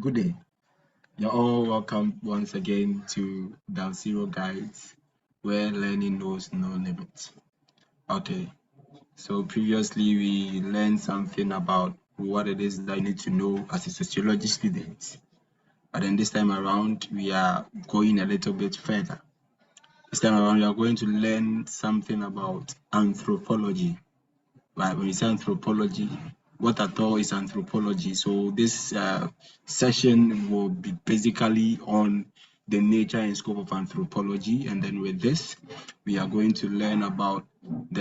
Good day. You're all welcome once again to the Zero Guides, where learning knows no limits. Okay, so previously we learned something about what it is that you need to know as a sociology student. But then this time around, we are going a little bit further. This time around, we are going to learn something about anthropology. Right, when you say anthropology, what at all is anthropology? So this session will be basically on the nature and scope of anthropology, and then with this, we are going to learn about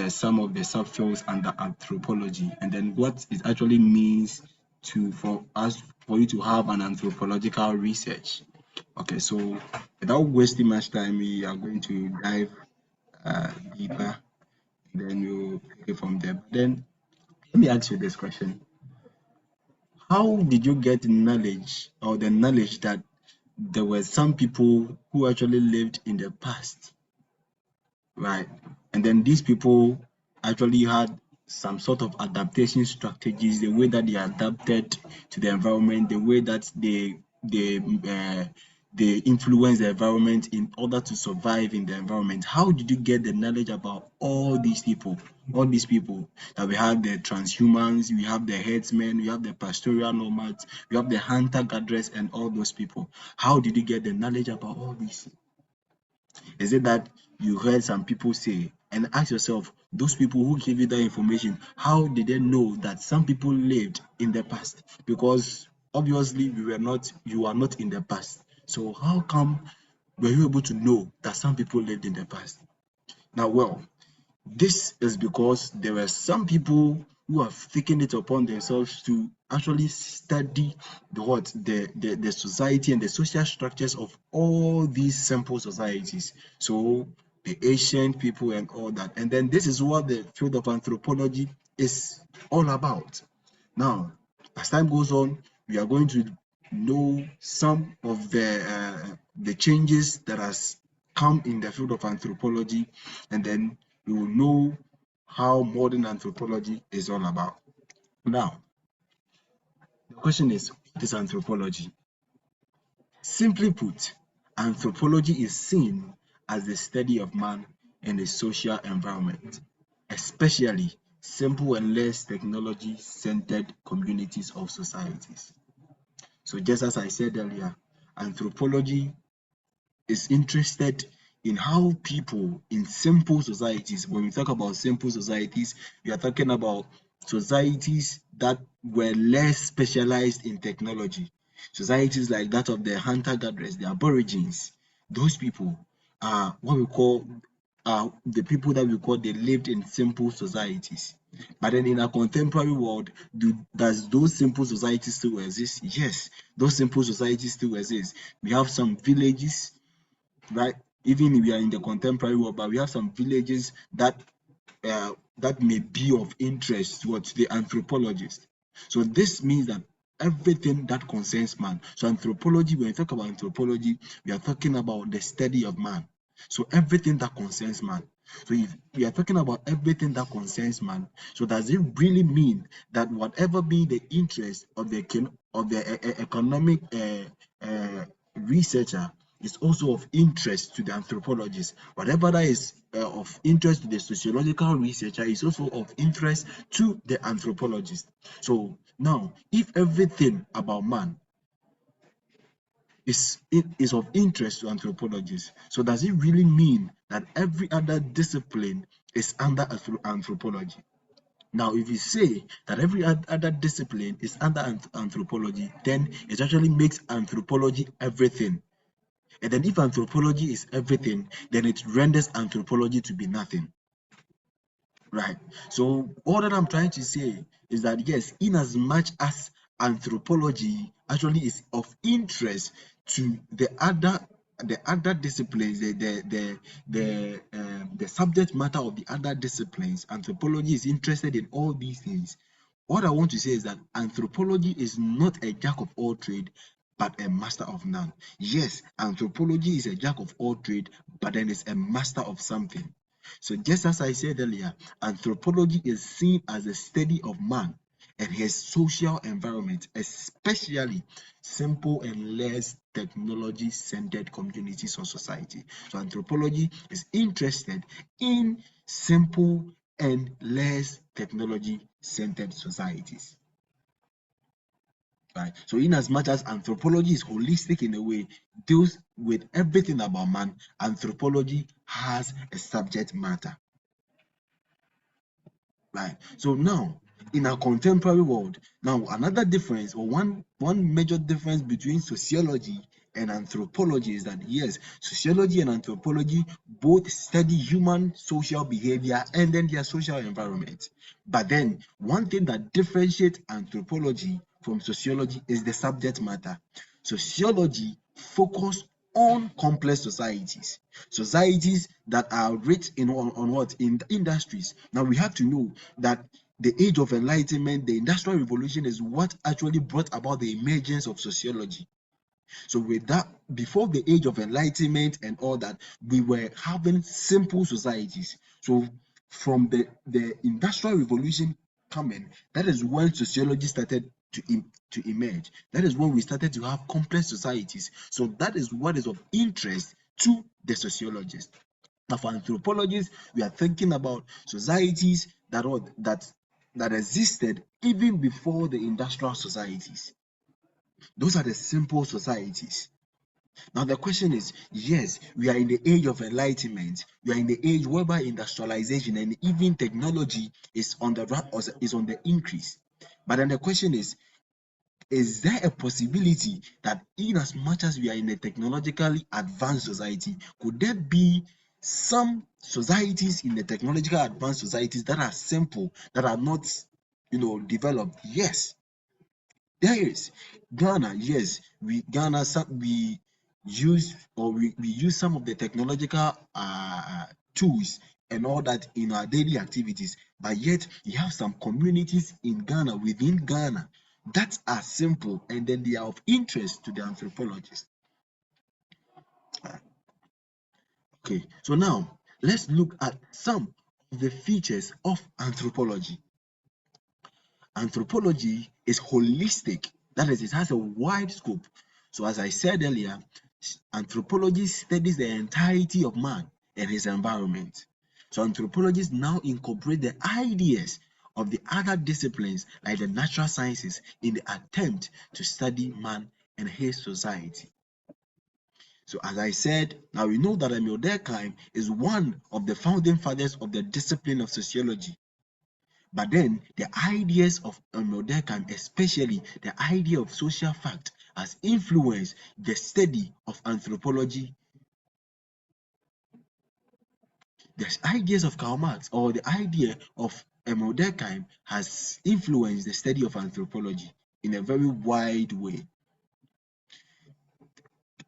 some of the subfields under anthropology, and then what it actually means for you to have an anthropological research. Okay, so without wasting much time, we are going to dive deeper, then we'll take it from there. But then let me ask you this question. How did you get knowledge or the knowledge that there were some people who actually lived in the past, right? And then these people actually had some sort of adaptation strategies, the way that they adapted to the environment, the way that uh, they influence the environment in order to survive in the environment. How did you get the knowledge about all these people? All these people that we have the transhumans, we have the herdsmen, we have the pastoral nomads, we have the hunter gatherers, and all those people. How did you get the knowledge about all these? Is it that you heard some people say, and ask yourself, those people who gave you that information, how did they know that some people lived in the past? Because obviously you are not in the past. So how come were you able to know that some people lived in the past? Now, well, this is because there were some people who have taken it upon themselves to actually study the society and the social structures of all these simple societies. So the ancient people and all that. And then this is what the field of anthropology is all about. Now, as time goes on, we are going to know some of the changes that has come in the field of anthropology, and then we will know how modern anthropology is all about. Now, the question is, what is anthropology? Simply put, anthropology is seen as the study of man and the social environment, especially simple and less technology-centered communities of societies. So just as I said earlier, anthropology is interested in how people in simple societies, when we talk about simple societies, we are talking about societies that were less specialized in technology. Societies like that of the hunter-gatherers, the aborigines, those people are what we call the people that we call they lived in simple societies. But then in a contemporary world, does those simple societies still exist? Yes, those simple societies still exist. We have some villages, right? Even if we are in the contemporary world, but we have some villages that may be of interest to the anthropologist. So this means that everything that concerns man. So anthropology, when we talk about anthropology, we are talking about the study of man. So everything that concerns man. So if we are talking about everything that concerns man, so does it really mean that whatever be the interest of the economic researcher is also of interest to the anthropologist? Whatever that is of interest to the sociological researcher is also of interest to the anthropologist. So now, if everything about man is of interest to anthropologists, so does it really mean that every other discipline is under anthropology? Now, if you say that every other discipline is under anthropology, then it actually makes anthropology everything. And then if anthropology is everything, then it renders anthropology to be nothing. Right. So all that I'm trying to say is that yes, in as much as anthropology actually is of interest to the other disciplines, the subject matter of the other disciplines, anthropology is interested in all these things. What I want to say is that anthropology is not a jack of all trade, but a master of none. Yes, anthropology is a jack of all trade, but then it's a master of something. So just as I said earlier, anthropology is seen as a study of man and his social environment, especially simple and less technology-centered communities or society. So anthropology is interested in simple and less technology-centered societies. Right. So in as much as anthropology is holistic in a way, deals with everything about man, anthropology has a subject matter. Right. So now, in our contemporary world, now another difference or one major difference between sociology and anthropology is that yes, sociology and anthropology both study human social behavior and then their social environment. But then one thing that differentiates anthropology from sociology is the subject matter. Sociology focus on complex societies that are rich in on what in industries. Now we have to know that the age of enlightenment, the industrial revolution, is what actually brought about the emergence of sociology. So with that, before the age of enlightenment and all that, we were having simple societies. So from the industrial revolution coming, that is when sociology started to emerge. That is when we started to have complex societies. So that is what is of interest to the sociologists. Now, for anthropologists, we are thinking about societies that existed even before the industrial societies. Those are the simple societies. Now the question is, yes, we are in the age of enlightenment. We are in the age whereby industrialization and even technology is on the increase. But then the question is there a possibility that in as much as we are in a technologically advanced society, could there be some societies in the technological advanced societies that are simple, that are not, developed? Yes, there is. Ghana, yes, we use some of the technological tools and all that in our daily activities, but yet you have some communities in Ghana, within Ghana, that are simple and then they are of interest to the anthropologists. Okay, so now let's look at some of the features of anthropology. Anthropology is holistic, that is, it has a wide scope. So, as I said earlier, anthropology studies the entirety of man and his environment. So, anthropologists now incorporate the ideas of the other disciplines like the natural sciences in the attempt to study man and his society. So, as I said, now we know that Emil Durkheim is one of the founding fathers of the discipline of sociology. But then the ideas of Emil Durkheim, especially the idea of social fact, has influenced the study of anthropology. The ideas of Karl Marx or the idea of Emil Durkheim has influenced the study of anthropology in a very wide way.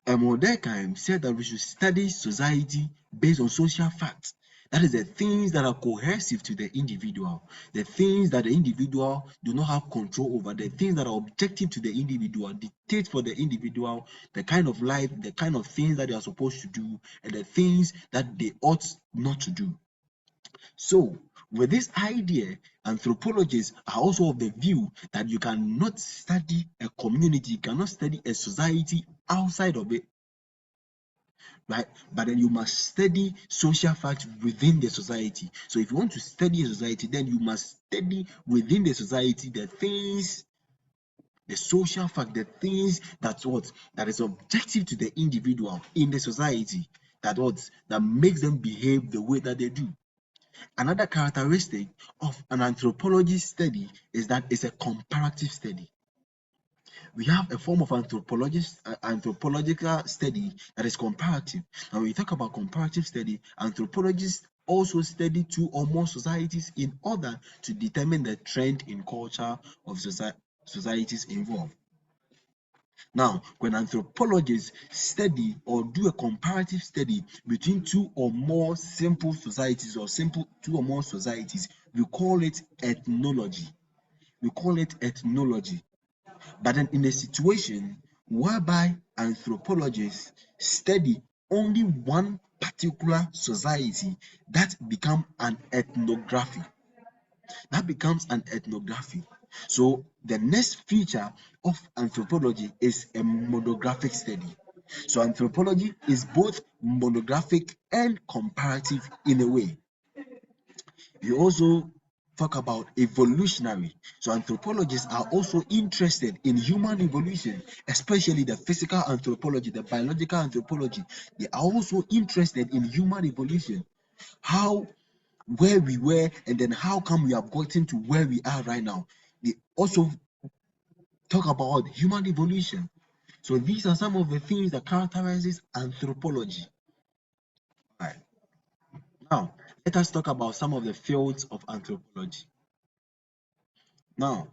Emil Durkheim said that we should study society based on social facts. That is the things that are cohesive to the individual, the things that the individual do not have control over, the things that are objective to the individual, dictate for the individual the kind of life, the kind of things that they are supposed to do, and the things that they ought not to do. So, with this idea, anthropologists are also of the view that you cannot study a community, you cannot study a society outside of it, right? But then you must study social facts within the society. So if you want to study a society, then you must study within the society the things, the social fact, the things that is objective to the individual in the society, that makes them behave the way that they do. Another characteristic of an anthropology study is that it's a comparative study. We have a form of anthropological study that is comparative. Now, when we talk about comparative study, anthropologists also study two or more societies in order to determine the trend in culture of societies involved. Now, when anthropologists study or do a comparative study between two or more simple societies or two or more societies, we call it ethnology. We call it ethnology. But then in a situation whereby anthropologists study only one particular society, that becomes an ethnography. That becomes an ethnography. So the next feature of anthropology is a monographic study. So anthropology is both monographic and comparative in a way. We also talk about evolutionary. So anthropologists are also interested in human evolution, especially the physical anthropology, the biological anthropology. They are also interested in human evolution, how, where we were, and then how come we have gotten to where we are right now. They also talk about human evolution. So these are some of the things that characterizes anthropology. Right. Now, let us talk about some of the fields of anthropology. Now,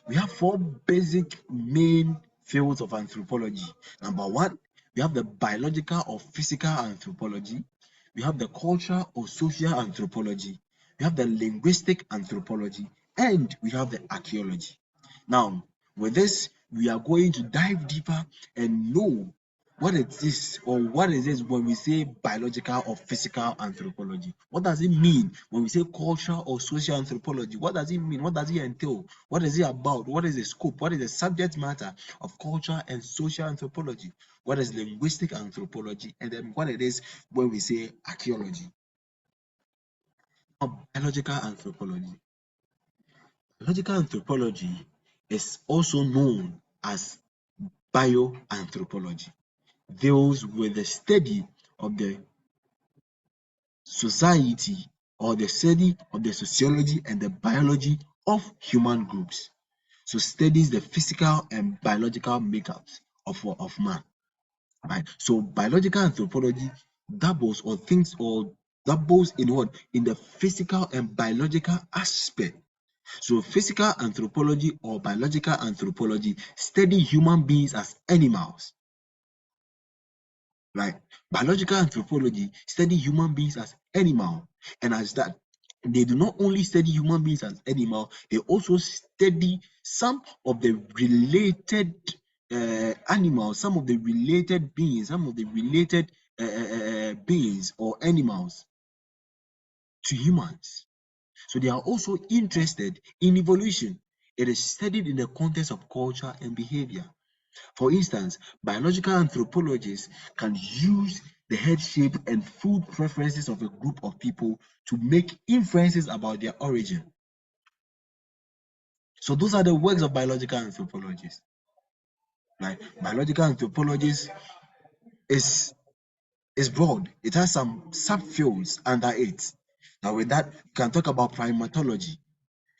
we have four basic main fields of anthropology. Number one, we have the biological or physical anthropology. We have the cultural or social anthropology. We have the linguistic anthropology, and we have the archaeology. Now, with this, we are going to dive deeper and know what it is, or what is this when we say biological or physical anthropology. What does it mean when we say cultural or social anthropology? What does it mean? What does it entail? What is it about? What is the scope? What is the subject matter of culture and social anthropology? What is linguistic anthropology? And then what it is when we say archaeology. Biological anthropology. Biological anthropology is also known as bioanthropology, deals with the study of the society, or the study of the sociology and the biology of human groups. So studies the physical and biological makeups of man. Right. So biological anthropology doubles or thinks or doubles in what? In the physical and biological aspect. So physical anthropology or biological anthropology study human beings as animals. Right? Biological anthropology study human beings as animal, and as that, they do not only study human beings as animal, they also study some of the related animals, some of the related beings, some of the related beings or animals to humans. So they are also interested in evolution. It is studied in the context of culture and behavior. For instance, biological anthropologists can use the head shape and food preferences of a group of people to make inferences about their origin. So those are the works of biological anthropologists. Like biological anthropologists is is broad. It has some subfields under it. Now with that, we can talk about primatology.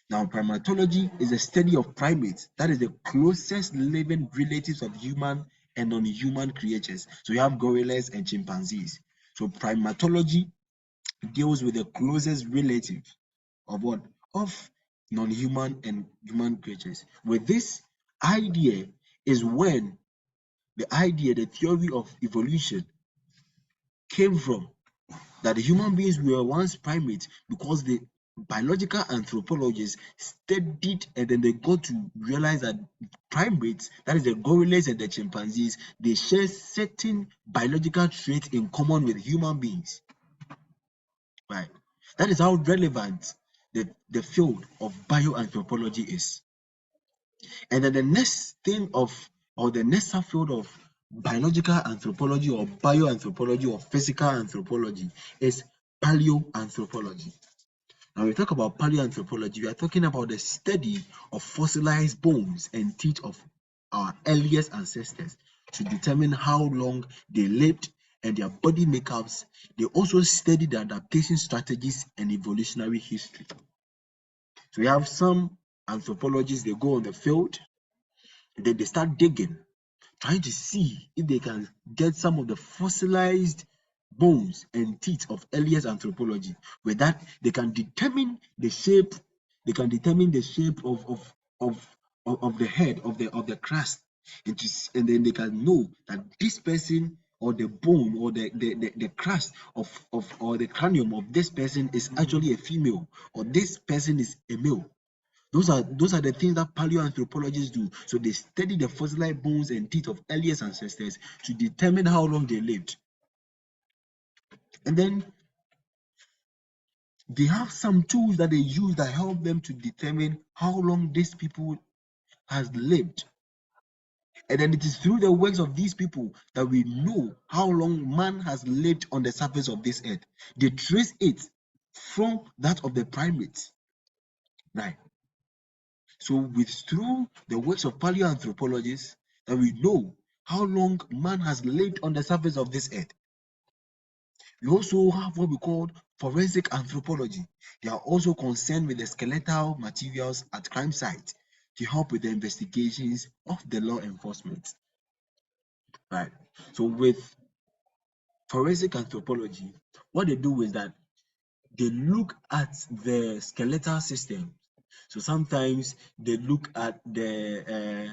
Now, primatology is a study of primates, that is the closest living relatives of human and non-human creatures. So you have gorillas and chimpanzees. So primatology deals with the closest relative of what? Of non-human and human creatures. With this idea is when the theory of evolution came from, that the human beings were once primates, because the biological anthropologists studied and then they got to realize that primates, that is the gorillas and the chimpanzees, they share certain biological traits in common with human beings. Right? That is how relevant the field of bioanthropology is. And then the next thing of, or the next subfield of biological anthropology or bioanthropology or physical anthropology is paleoanthropology. Now, we talk about paleoanthropology, we are talking about the study of fossilized bones and teeth of our earliest ancestors to determine how long they lived and their body makeups. They also study the adaptation strategies and evolutionary history. So we have some anthropologists, they go on the field, then they start digging, trying to see if they can get some of the fossilized bones and teeth of earliest anthropology. With that, they can determine the shape, of the head of the crust, and then they can know that this person, or the bone, or the crust of or the cranium of this person is actually a female, or this person is a male. Those are the things that paleoanthropologists do. So they study the fossilized bones and teeth of earliest ancestors to determine how long they lived. And then they have some tools that they use that help them to determine how long these people has lived. And then it is through the works of these people that we know how long man has lived on the surface of this earth. They trace it from that of the primates. Right. So with through the works of paleoanthropologists that we know how long man has lived on the surface of this earth. We also have what we call forensic anthropology. They are also concerned with the skeletal materials at crime sites to help with the investigations of the law enforcement. Right. So with forensic anthropology, what they do is that they look at the skeletal system. So sometimes they look at the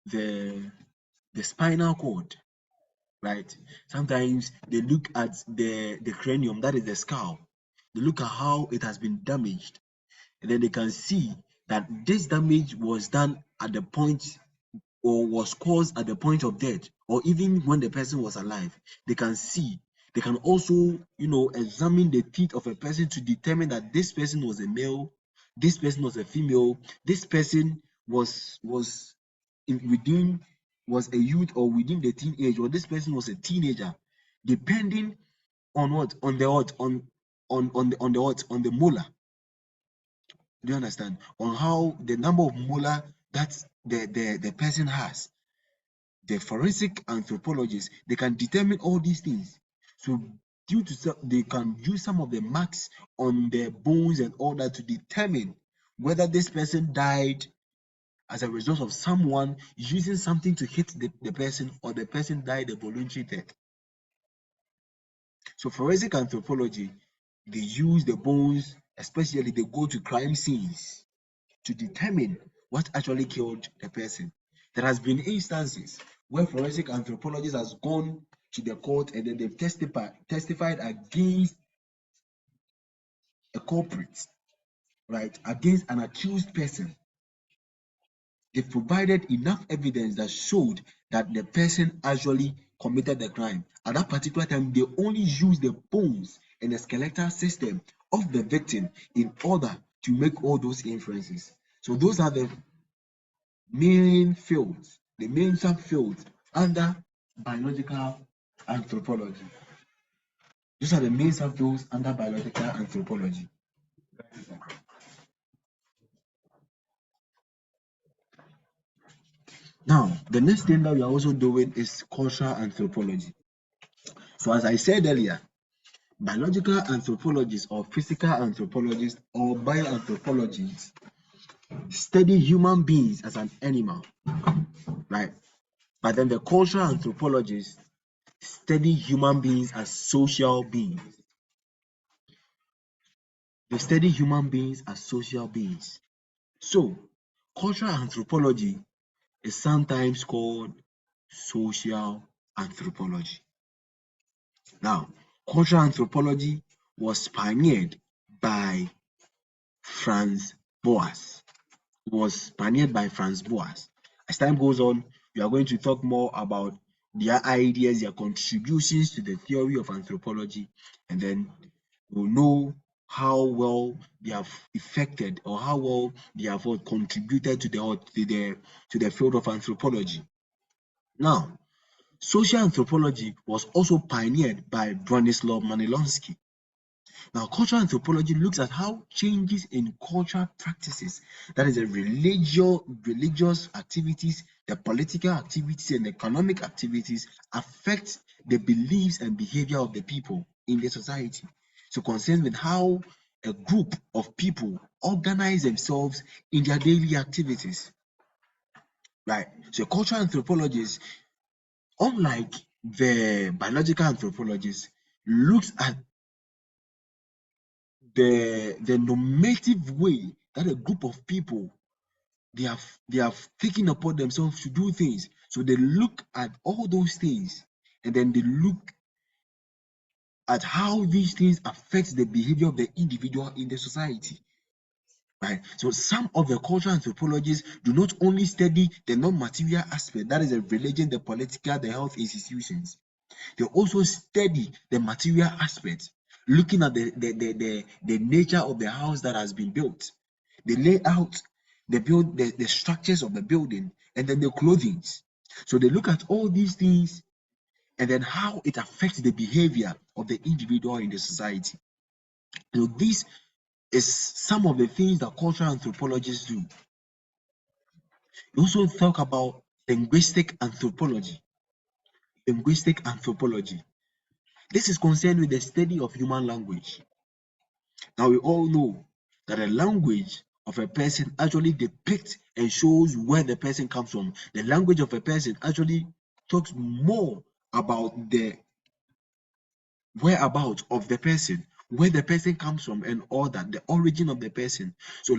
the spinal cord, right? Sometimes they look at the cranium, that is the skull. They look at how it has been damaged, and then they can see that this damage was done at the point or was caused at the point of death, or even when the person was alive. They can see. They can also, examine the teeth of a person to determine that this person was a male, this person was a female, this person was within was a youth or within the teenage, or this person was a teenager, depending on what on the what on the what on the molar. Do you understand? On how the number of molar that the person has. The forensic anthropologists, they can determine all these things. So due to they can use some of the marks on the bones and all that to determine whether this person died as a result of someone using something to hit the person, or the person died a voluntary death. So forensic anthropology, they use the bones, especially they go to crime scenes to determine what actually killed the person. There has been instances where forensic anthropologists has gone to the court and then they've testified against a culprit, right? Against an accused person. They've provided enough evidence that showed that the person actually committed the crime. At that particular time, they only used the bones and the skeletal system of the victim in order to make all those inferences. So those are the main fields, the main subfields under biological anthropology. Those are the main subfields under biological anthropology. Now, the next thing that we are also doing is cultural anthropology. So, as I said earlier, biological anthropologists or physical anthropologists or bioanthropologists study human beings as an animal, right? But then the cultural anthropologists study human beings as social beings. They study human beings as social beings. So, cultural anthropology is sometimes called social anthropology. Now, cultural anthropology was pioneered by Franz Boas. Was pioneered by Franz Boas. As time goes on, we are going to talk more about their ideas, their contributions to the theory of anthropology, and then we'll know how well they have affected or how well they have contributed to the field of anthropology. Now, social anthropology was also pioneered by Bronislaw Manilowski. Now, cultural anthropology looks at how changes in cultural practices, that is, the religious activities, the political activities, and economic activities, affect the beliefs and behavior of the people in the society. So, concerned with how a group of people organize themselves in their daily activities. Right. So, cultural anthropologists, unlike the biological anthropologists, looks at the normative way that a group of people they have taken upon themselves to do things. So they look at all those things and then they look at how these things affect the behavior of the individual in the society. Right. So some of the cultural anthropologists do not only study the non-material aspect, that is the religion, the political, the health institutions. They also study the material aspects. looking at the nature of the house that has been built, the layout, the structures of the building, and then the clothing. So they look at all these things and then how it affects the behavior of the individual in the society. So this is some of the things that cultural anthropologists do. We also talk about linguistic anthropology. Linguistic anthropology. This is concerned with the study of human language. Now we all know that the language of a person actually depicts and shows where the person comes from. The language of a person actually talks more about the whereabouts of the person, where the person comes from, and all that, the origin of the person. So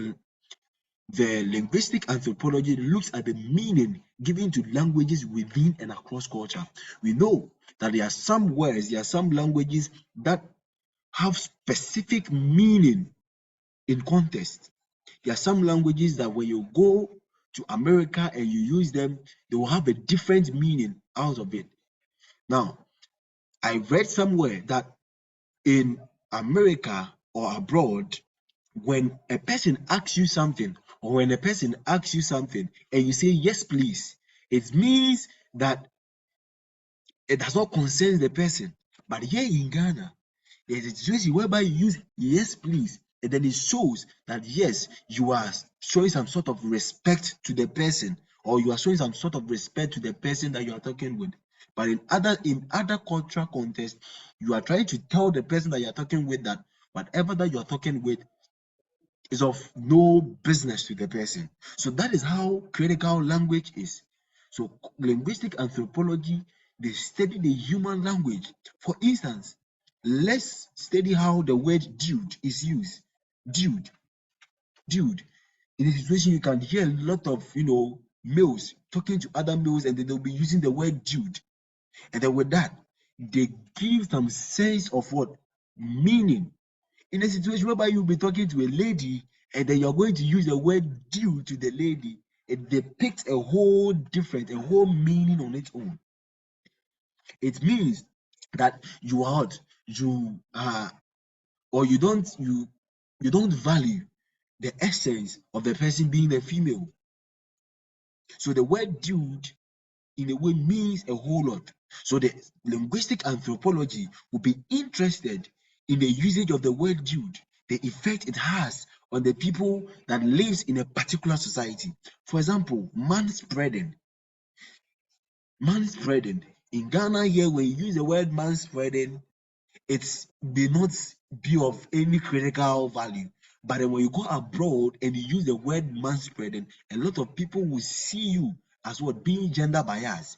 the linguistic anthropology looks at the meaning given to languages within and across culture. We know that there are some words, there are some languages that have specific meaning in context. There are some languages that when you go to America and you use them, they will have a different meaning out of it. Now, I read somewhere that in America or abroad, when a person asks you something, or when a person asks you something and you say yes please, it means that it does not concern the person. But here in Ghana, there's a situation whereby you use yes please, and then it shows that yes, you are showing some sort of respect to the person, or you are showing some sort of respect to the person that you are talking with. But in other cultural contexts, you are trying to tell the person that you are talking with that whatever that you are talking with is of no business to the person. So that is how critical language is. So linguistic anthropology, they study the human language. For instance, let's study how the word dude is used. Dude, dude. In a situation, you can hear a lot of males talking to other males, and then they'll be using the word dude. And then with that, they give some sense of what meaning in a situation whereby you'll be talking to a lady and then you're going to use the word due to the lady, it depicts a whole different, a whole meaning on its own. It means that you are hot, you are, or you don't value the essence of the person being a female. So the word dude in a way means a whole lot. So the linguistic anthropology will be interested in the usage of the word dude, the effect it has on the people that lives in a particular society. For example, man spreading. Man spreading. In Ghana here, when you use the word man spreading, it may not be of any critical value. But then when you go abroad and you use the word man spreading, a lot of people will see you as what being gender biased,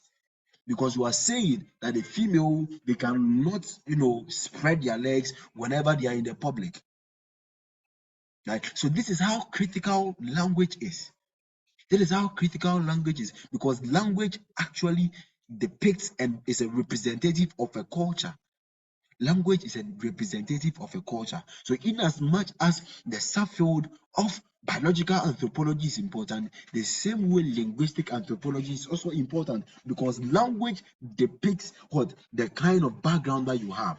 because you are saying that the female, they cannot spread their legs whenever they are in the public. Right? So this is how critical language is. This is how critical language is, because language actually depicts and is a representative of a culture. Language is a representative of a culture. So in as much as the subfield of biological anthropology is important, the same way linguistic anthropology is also important, because language depicts what the kind of background that you have.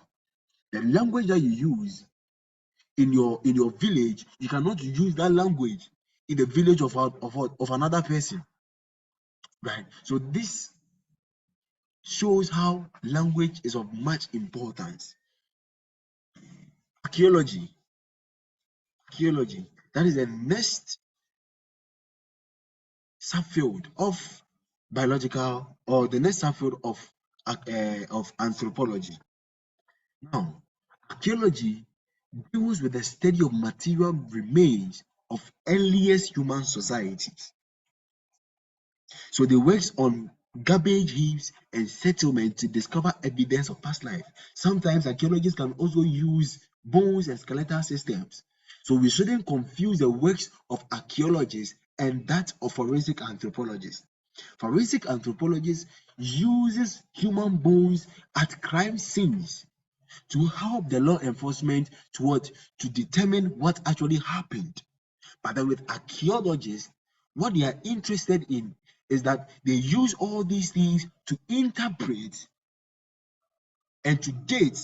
The language that you use in your village, you cannot use that language in the village of another person. Right? So this shows how language is of much importance. Archaeology. Archaeology. That is the next subfield of biological, or the next subfield of anthropology. Now, archaeology deals with the study of material remains of earliest human societies. So they works on garbage heaps and settlements to discover evidence of past life. Sometimes archaeologists can also use bones and skeletal systems. So we shouldn't confuse the works of archaeologists and that of forensic anthropologists. Forensic anthropologists uses human bones at crime scenes to help the law enforcement to determine what actually happened. But then with archaeologists, what they are interested in is that they use all these things to interpret and to date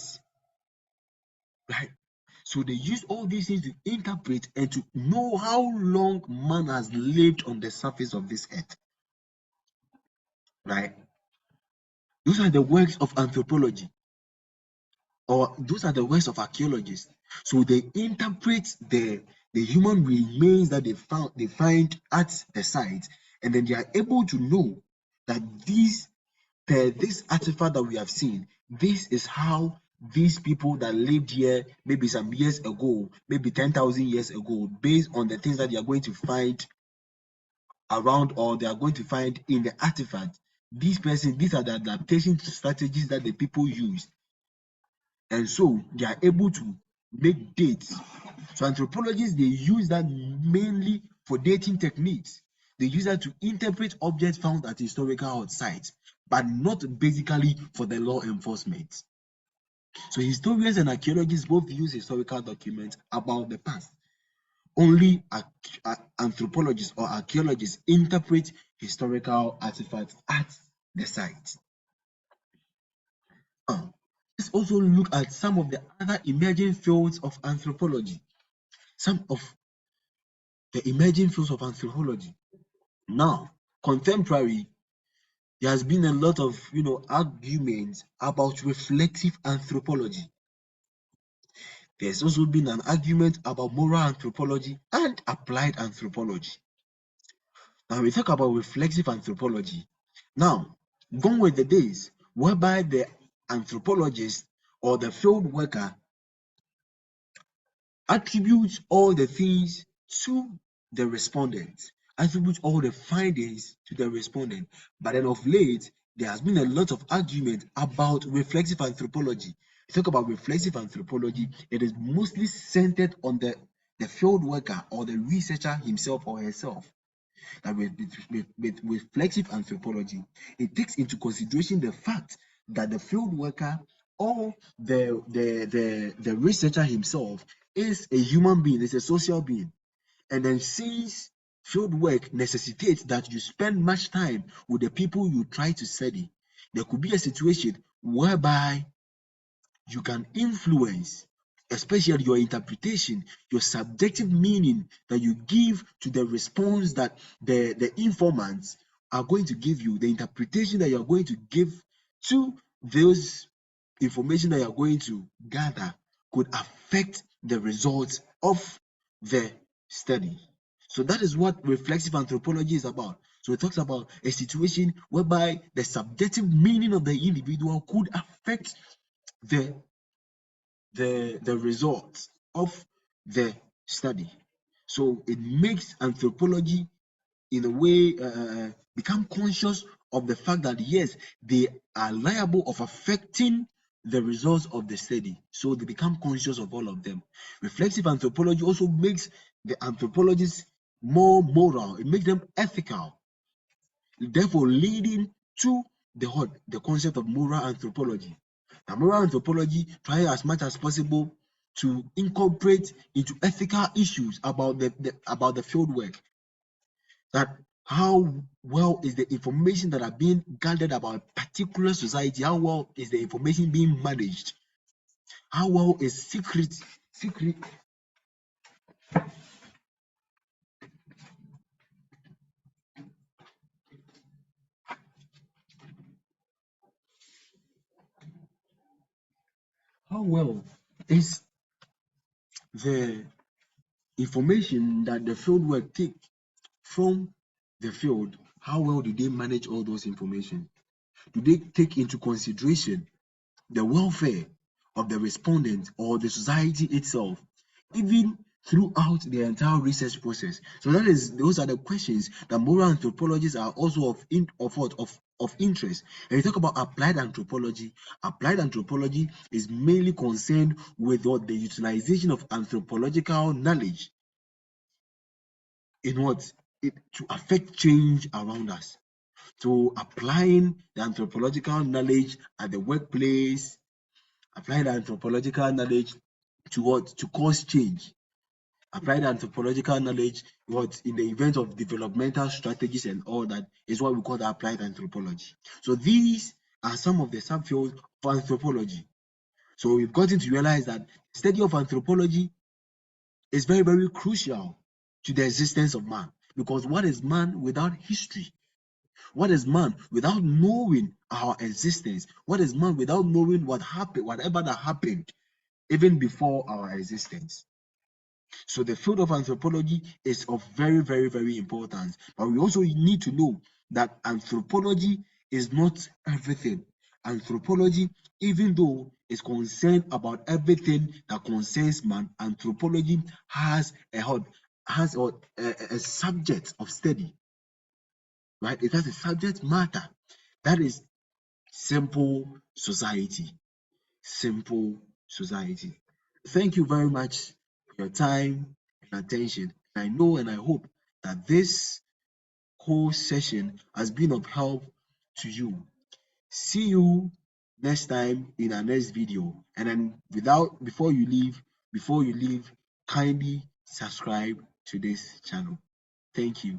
right? So they use all these things to interpret and to know how long man has lived on the surface of this earth, right? Those are the works of anthropology, or those are the works of archaeologists. So they interpret the human remains that they find at the site, and then they are able to know that this artifact that we have seen, this is how these people that lived here maybe some years ago, maybe 10,000 years ago, based on the things that they are going to find around, or they are going to find in the artifact. These are the adaptation strategies that the people use, and so they are able to make dates. So anthropologists, they use that mainly for dating techniques. They use that to interpret objects found at historical sites, but not basically for the law enforcement. So historians and archaeologists both use historical documents about the past. Only anthropologists or archaeologists interpret historical artifacts at the site. Let's also look at some of the other emerging fields of anthropology. Some of the emerging fields of anthropology. Now, contemporary, there has been a lot of arguments about reflexive anthropology. There's also been an argument about moral anthropology and applied anthropology. Now we talk about reflexive anthropology. Now, gone were the days whereby the anthropologist or the field worker attributes all the things to the respondent, attributes all the findings to the respondent. But then of late, there has been a lot of argument about reflexive anthropology. Talk about reflexive anthropology, it is mostly centered on the field worker or the researcher himself or herself. That with reflexive anthropology, it takes into consideration the fact that the field worker or the researcher himself is a human being, is a social being. And then since field work necessitates that you spend much time with the people you try to study, there could be a situation whereby you can influence, especially your interpretation, your subjective meaning that you give to the response that the informants are going to give you, the interpretation that you're going to give to those information that you're going to gather could affect the results of the study. So that is what reflexive anthropology is about. So it talks about a situation whereby the subjective meaning of the individual could affect the the results of the study. So it makes anthropology in a way become conscious of the fact that yes, they are liable of affecting the results of the study. So they become conscious of all of them. Reflexive anthropology also makes the anthropologists more moral. It makes them ethical, therefore leading to the concept of moral anthropology. Now, moral anthropology tries as much as possible to incorporate into ethical issues about the field work. That how well is the information that are being gathered about a particular society? How well is the information being managed? How well is secret? How well is the information that the field work take from the field? How well do they manage all those information? Do they take into consideration the welfare of the respondent or the society itself, even throughout the entire research process? So those are the questions that moral anthropologists are also of interest. And you talk about applied anthropology. Applied anthropology is mainly concerned with what the utilization of anthropological knowledge in what it to affect change around us. So applying the anthropological knowledge at the workplace, applying the anthropological knowledge to what? To cause change. Apply the anthropological knowledge what in the event of developmental strategies and all that is what we call the applied anthropology. So these are some of the subfields of anthropology. So we've gotten to realize that study of anthropology is very, very crucial to the existence of man. Because what is man without history? What is man without knowing our existence? What is man without knowing what happened, whatever that happened even before our existence? So the field of anthropology is of very, very, very importance. But we also need to know that anthropology is not everything. Anthropology, even though is concerned about everything that concerns man, anthropology has a subject of study, right? It has a subject matter that is simple society. Simple society. Thank you very much for your time and attention. I know and I hope that this whole session has been of help to you. See you next time in our next video. And then before you leave, kindly subscribe to this channel. Thank you.